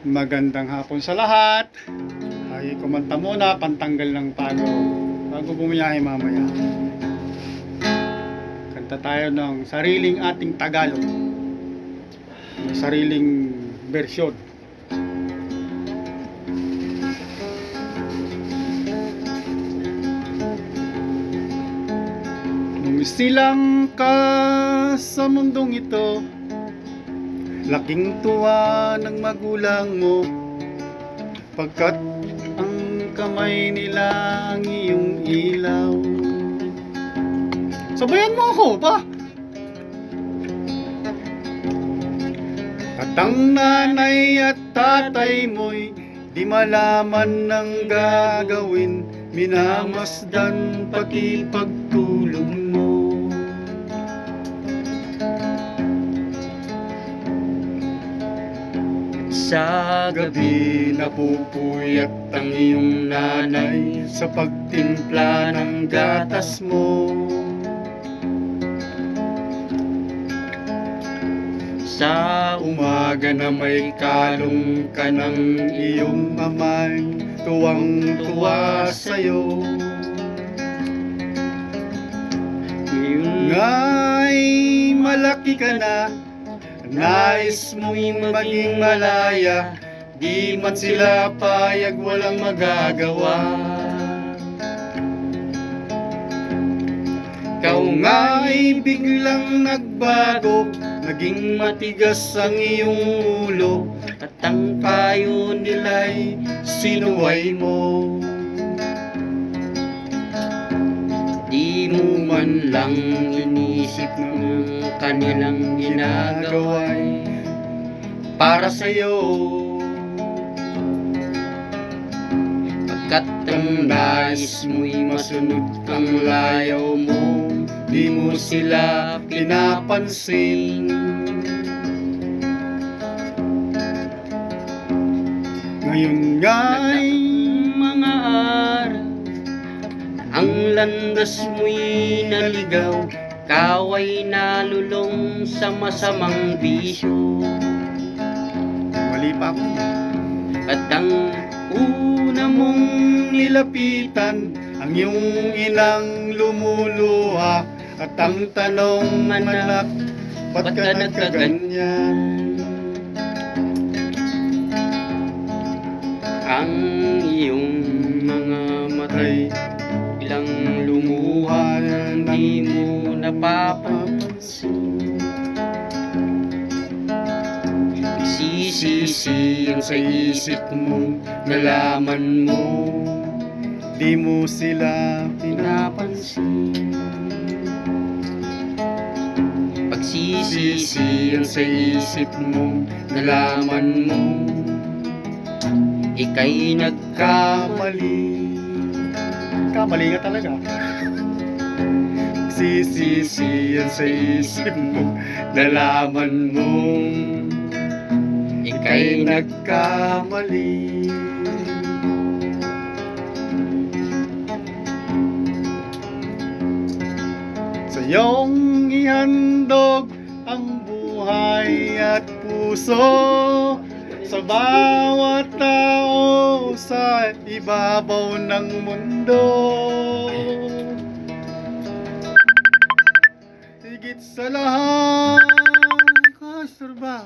Magandang hapon sa lahat. Ay kumanta muna, pantanggal ng pagod bago bumiyahe mamaya. Kanta tayo ng sariling ating Tagalog, sariling bersyon. Lumisilang ka sa mundong ito, laking tuwa ng magulang mo, pagkat ang kamay nila ang iyong ilaw. Sabayan mo ako pa. At ang nanay at tatay mo'y di malaman ng gagawin, minamasdan pati pagtulog mo. Sa gabi napupuyat ang iyong nanay sa pagtimpla ng gatas mo. Sa umaga na may kalong ka ng iyong amay, tuwang-tuwa sa'yo. Ngayon nga'y malaki ka na, nais mong maging malaya, di man sila payag, walang magagawa. Ikaw nga'y biglang nagbago, naging matigas ang iyong ulo, at ang payo nila'y sinuway mo. Di mo man lang inisip ng kanilang ginagawa'y para sa'yo, pagkat ang nais mo'y masunod kang layaw mo, di mo sila pinapansin. Ngayon nga'y mga araw, ang landas mo'y naligaw, kaway nalulong sa masamang bisyo. Mali pa ako. At ang una mong nilapitan, ang iyong inang lumuluha, at ang tanong, anak, ba't ka nagkaganyan? Ang iyong mga matay ilang lumuha, di mo napapansin. Sisisi ang sa isip mo, nalaman mo, di mo sila pinapansin. Pagsisisi ang sa isip mo, nalaman mo, ika'y nagkamali. Kamali ka talaga. Pagsisisi ang sa isip mo, nalaman mo, ika'y nagkamali. Sa iyong ihandog ang buhay at puso, sa bawat tao sa ibabaw ng mundo. Higit sa lahat, Kasturba.